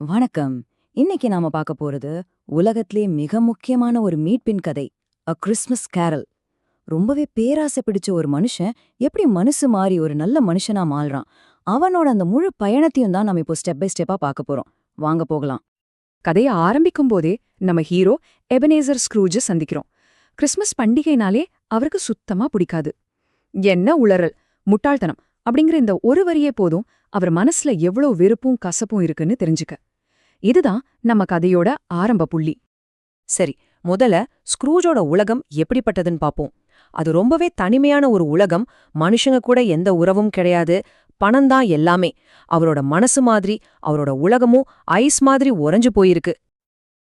வணக்கம். இன்னைக்கு நாம பார்க்க போறது உலகத்திலே மிக முக்கியமான ஒரு மீட்பின் கதை, அ கிறிஸ்மஸ் கேரல். ரொம்பவே பேராசை பிடிச்ச ஒரு மனுஷன் எப்படி மனசு மாறி ஒரு நல்ல மனுஷனா மாறுறான். அவனோட அந்த முழு பயணத்தையும் தான் நாம இப்போ ஸ்டெப் பை ஸ்டெப்பா பார்க்க போறோம். வாங்க போகலாம். கதைய ஆரம்பிக்கும் போதே நம்ம ஹீரோ எபனேசர் ஸ்க்ரூஜ சந்திக்கிறோம். கிறிஸ்மஸ் பண்டிகைனாலே அவருக்கு சுத்தமா பிடிக்காது. என்ன உளறல், முட்டாள்தனம் அப்படிங்கிற இந்த ஒரு வரியே போதும் அவர் மனசுல எவ்வளோ வெறுப்பும் கசப்பும் இருக்குன்னு தெரிஞ்சுக்க. இதுதான் நம்ம கதையோட ஆரம்ப புள்ளி. சரி, முதல்ல ஸ்க்ரூஜோட உலகம் எப்படிப்பட்டதுன்னு பாப்போம். அது ரொம்பவே தனிமையான ஒரு உலகம். மனுஷங்க கூட எந்த உறவும் கிடையாது. பணம்தான் எல்லாமே. அவரோட மனசு மாதிரி அவரோட உலகமும் ஐஸ் மாதிரி உறைஞ்சு போயிருக்கு.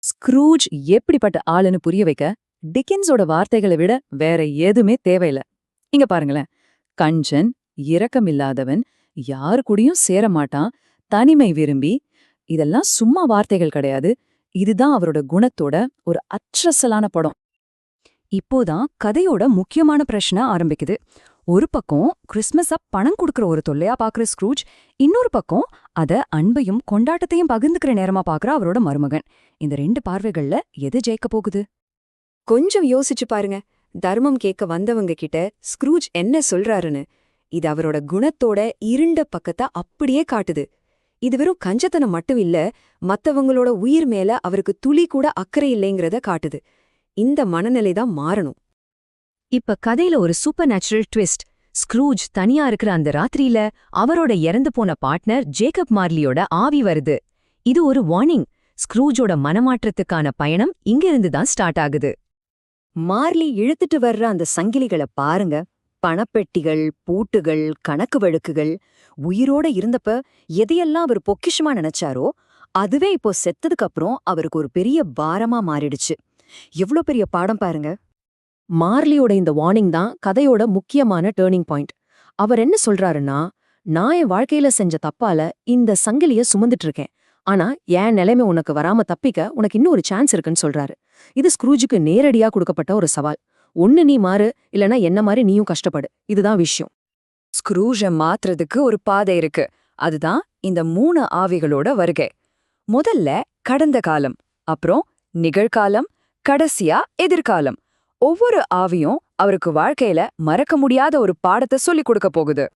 ஸ்க்ரூஜ் எப்படிப்பட்ட ஆளுன்னு புரிய வைக்க டிக்கின்ஸோட வார்த்தைகளை விட வேற எதுவுமே தேவையில்ல. இங்க பாருங்களேன். கஞ்சன், இரக்கமில்லாதவன், யாரு கூடயும் சேரமாட்டான், தனிமை விரும்பி, இதெல்லாம் சும்மா வார்த்தைகள் கிடையாது. இதுதான் அவரோட குணத்தோட ஒரு அச்சசலான படம். இப்போதான் கதையோட முக்கியமான பிரச்சனை ஆரம்பிக்குது. ஒரு பக்கம் கிறிஸ்மஸ பணம் கொடுக்கற ஒரு தொல்லையா பாக்குற ஸ்க்ரூஜ், இன்னொரு பக்கம் அத அன்பையும் கொண்டாட்டத்தையும் பகிர்ந்துக்கிற நேரமா பாக்குற அவரோட மருமகன். இந்த ரெண்டு பார்வைகள்ல எது ஜெயிக்க போகுது? கொஞ்சம் யோசிச்சு பாருங்க. தர்மம் கேட்க வந்தவங்க கிட்ட ஸ்க்ரூஜ் என்ன சொல்றாருன்னு. இது அவரோட குணத்தோட இருண்ட பக்கத்தை அப்படியே காட்டுது. இது வெறும் கஞ்சத்தனம் மட்டும் இல்ல, மத்தவங்களோட உயிர் மேல அவருக்கு துளி கூட அக்கறை இல்லைங்கிறத காட்டுது. இந்த மனநிலை தான் மாறணும். இப்ப கதையில ஒரு சூப்பர் நேச்சுரல் ட்விஸ்ட். ஸ்க்ரூஜ் தனியா இருக்கிற அந்த ராத்திரியில அவரோட இறந்து போன பார்ட்னர் ஜேக்கப் மார்லியோட ஆவி வருது. இது ஒரு வார்னிங். ஸ்க்ரூஜோட மனமாற்றத்துக்கான பயணம் இங்கிருந்து தான் ஸ்டார்ட் ஆகுது. மார்லி இழுத்துட்டு வர்ற அந்த சங்கிலிகளை பாருங்க. பணப்பெட்டிகள், பூட்டுகள், கணக்கு வழக்குகள். உயிரோட இருந்தப்ப எதையெல்லாம் அவர் பொக்கிஷமா நினைச்சாரோ அதுவே இப்போ செத்ததுக்கு அப்புறம் அவருக்கு ஒரு பெரிய பாரமா மாறிடுச்சு. எவ்ளோ பெரிய பாடம் பாருங்க. மார்லியோட இந்த வார்னிங் தான் கதையோட முக்கியமான டேர்னிங் பாயிண்ட். அவர் என்ன சொல்றாருன்னா, நான் என் வாழ்க்கையில செஞ்ச தப்பால இந்த சங்கிலிய சுமந்துட்டு இருக்கேன். ஆனா என் நிலைமை உனக்கு வராம தப்பிக்க உனக்கு இன்னும் ஒரு சான்ஸ் இருக்குன்னு சொல்றாரு. இது ஸ்க்ரூஜுக்கு நேரடியா கொடுக்கப்பட்ட ஒரு சவால். ஒன்னு நீ மாறு, இல்லனா என்ன மாதிரி நீயும் கஷ்டப்படு. இதுதான் விஷயம். ஸ்க்ரூஜ மாத்துறதுக்கு ஒரு பாதை இருக்கு. அதுதான் இந்த 3 ஆவிகளோட வருகை. முதல்ல கடந்த காலம், அப்புறம் நிகழ்காலம், கடைசியா எதிர்காலம். ஒவ்வொரு ஆவியும் அவருக்கு வாழ்க்கையில மறக்க முடியாத ஒரு பாடத்தை சொல்லிக் கொடுக்க போகுது.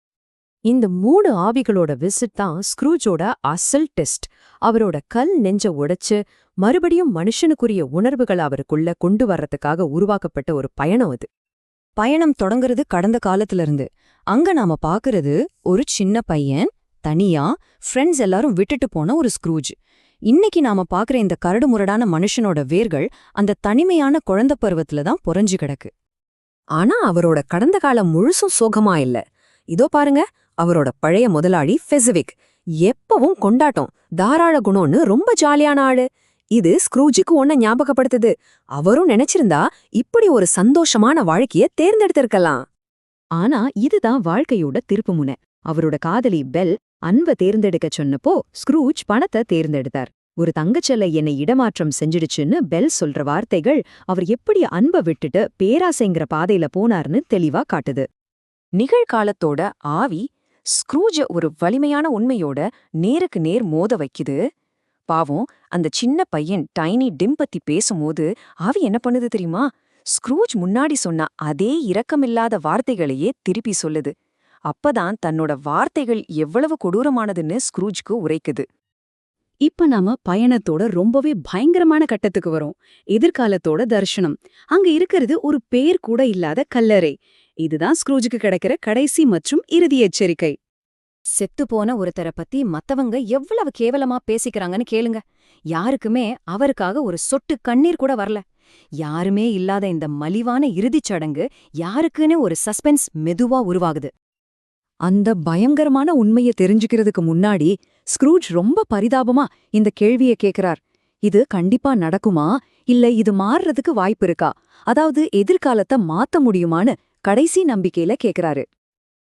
இந்த 3 ஆவிகளோட விசிட் தான் ஸ்க்ரூஜோட அசல் டெஸ்ட். அவரோட கல் நெஞ்ச உடைச்சு மறுபடியும் மனுஷனுக்குரிய உணர்வுகளை அவருக்குள்ள கொண்டு வர்றதுக்காக உருவாக்கப்பட்ட ஒரு பயணம் அது. பயணம் தொடங்குறது கடந்த காலத்துல இருந்து. அங்க நாம பாக்குறது ஒரு சின்ன பையன், தனியா ஃப்ரெண்ட்ஸ் எல்லாரும் விட்டுட்டு போன ஒரு ஸ்க்ரூஜ். இன்னைக்கு நாம பாக்குற இந்த கரடுமுரடான மனுஷனோட வேர்கள் அந்த தனிமையான குழந்தை பருவத்துல தான் பொறஞ்சு கிடக்கு. ஆனா அவரோட கடந்த காலம் முழுசும் சோகமா இல்ல. இதோ பாருங்க, அவரோட பழைய முதலாளி ஃபெசிவிக் எப்பவும் கொண்டாட்டம், தாராள குணம்னு ரொம்ப ஜாலியான ஆளு. இது ஸ்க்ரூஜுக்கு ஒன்ன ஞாபகப்படுத்துது. அவரும் நினைச்சிருந்தா இப்படி ஒரு சந்தோஷமான வாழ்க்கைய தேர்ந்தெடுத்திருக்கலாம். ஆனா இதுதான் வாழ்க்கையோட திருப்புமுனை. அவரோட காதலி பெல் அன்பை தேர்ந்தெடுக்க சொன்னப்போ ஸ்க்ரூஜ் பணத்தை தேர்ந்தெடுத்தார். ஒரு தங்கச்செல்ல என்னை இடமாற்றம் செஞ்சிடுச்சுன்னு பெல் சொல்ற வார்த்தைகள் அவர் எப்படி அன்பை விட்டுட்டு பேராசைங்கிற பாதையில போனார்னு தெளிவா காட்டுது. நிகழ்காலத்தோட ஆவி ஸ்க்ரூஜ ஒரு வலிமையான உண்மையோட நேருக்கு நேர் மோத வைக்குது. பாவம், அந்த சின்ன பையன் டைனி டிம் பத்தி பேசும்போது ஆவி என்ன பண்ணுது தெரியுமா? ஸ்க்ரூஜ் முன்னாடி சொன்ன அதே இரக்கமில்லாத வார்த்தைகளையே திருப்பி சொல்லுது. அப்பதான் தன்னோட வார்த்தைகள் எவ்வளவு கொடூரமானதுன்னு ஸ்க்ரூஜ்க்கு உரைக்குது. இப்ப நாம பயணத்தோட ரொம்பவே பயங்கரமான கட்டத்துக்கு வரோம். எதிர்காலத்தோட தரிசனம். அங்க இருக்கிறது ஒரு பேர் கூட இல்லாத கல்லறை. இதுதான் ஸ்க்ரூஜுக்கு கிடைக்கிற கடைசி மற்றும் இறுதி எச்சரிக்கை. செத்துப்போன ஒருத்தரை பத்தி மத்தவங்க எவ்வளவு கேவலமா பேசிக்கிறாங்கன்னு கேளுங்க. யாருக்குமே அவருக்காக ஒரு சொட்டு கண்ணீர் கூட வரல. யாருமே இல்லாத இந்த மலிவான இறுதிச் சடங்கு யாருக்குன்னு ஒரு சஸ்பென்ஸ் மெதுவா உருவாகுது. அந்த பயங்கரமான உண்மையை தெரிஞ்சுக்கிறதுக்கு முன்னாடி ஸ்க்ரூஜ் ரொம்ப பரிதாபமா இந்த கேள்வியை கேக்குறார். இது கண்டிப்பா நடக்குமா, இல்ல இது மாறுறதுக்கு வாய்ப்பு இருக்கா? அதாவது எதிர்காலத்தை மாத்த முடியுமான்னு கடைசி நம்பிக்கையில கேக்குறாரு.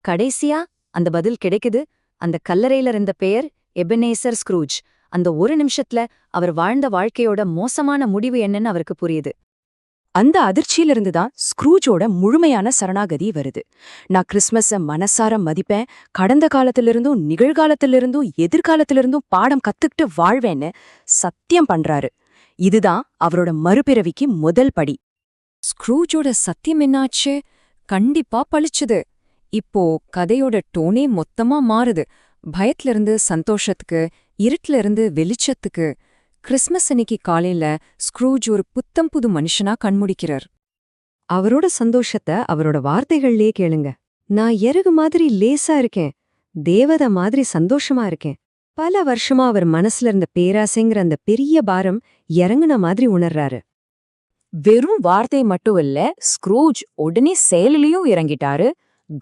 கடைசியா அந்த பதில் கிடைக்குது. அந்த கல்லறையில இருந்த பெயர் எபனேசர் ஸ்க்ரூஜ். அந்த ஒரு நிமிஷத்துல அவர் வாழ்ந்த வாழ்க்கையோட மோசமான முடிவு என்னன்னு அவருக்கு புரியுது. அந்த அதிர்ச்சியிலிருந்து தான் ஸ்க்ரூஜோட முழுமையான சரணாகதி வருது. நான் கிறிஸ்மஸ மனசார மதிப்பேன், கடந்த காலத்திலிருந்தும் நிகழ்காலத்திலிருந்தும் எதிர்காலத்திலிருந்தும் பாடம் கத்துக்கிட்டு வாழ்வேன்னு சத்தியம் பண்றாரு. இதுதான் அவரோட மறுபிறவிக்கு முதல் படி. ஸ்க்ரூஜோட சத்தியம் என்னாச்சு? கண்டிப்பா பளிச்சுது. இப்போ கதையோட டோனே மொத்தமா மாறுது. பயத்திலிருந்து சந்தோஷத்துக்கு, இருட்டுல இருந்து வெளிச்சத்துக்கு. கிறிஸ்மஸ் அன்னைக்கு காலையில ஸ்க்ரூஜ் ஒரு புத்தம்புது மனுஷனா கண்முடிக்கிறார். அவரோட சந்தோஷத்தை அவரோட வார்த்தைகள்லயே கேளுங்க. நான் எருகு மாதிரி லேசா இருக்கேன், தேவதை மாதிரி சந்தோஷமா இருக்கேன். பல வருஷமா அவர் மனசுல இருந்த பேராசைங்கிற அந்த பெரிய பாரம் இறங்குன மாதிரி உணர்றாரு. வெறும் வார்த்தை மட்டும் இல்ல, ஸ்க்ரூஜ் உடனே செயலிலையும் இறங்கிட்டாரு.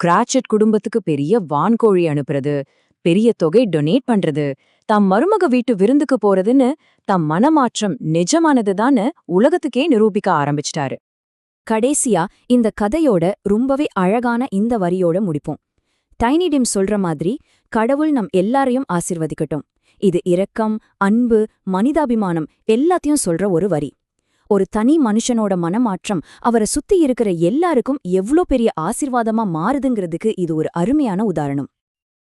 கிராச்சட் குடும்பத்துக்கு பெரிய வான்கோழி அனுப்புறது, பெரிய தொகை டொனேட் பண்றது, தாம் மருமக வீட்டு விருந்துக்கு போறதுன்னு தம் மனமாற்றம் நிஜமானதுதான்னு உலகத்துக்கே நிரூபிக்க ஆரம்பிச்சிட்டாரு. கடைசியா இந்த கதையோட ரொம்பவே அழகான இந்த வரியோட முடிப்போம். டைனி டிம் சொல்ற மாதிரி, கடவுள் நம் எல்லாரையும் ஆசிர்வதிக்கட்டும். இது இரக்கம், அன்பு, மனிதாபிமானம் எல்லாத்தையும் சொல்ற ஒரு வரி. ஒரு தனி மனுஷனோட மனமாற்றம் அவரை சுத்தி இருக்கிற எல்லாருக்கும் எவ்ளோ பெரிய ஆசிர்வாதமா மாறுதுங்கிறதுக்கு இது ஒரு அருமையான உதாரணம்.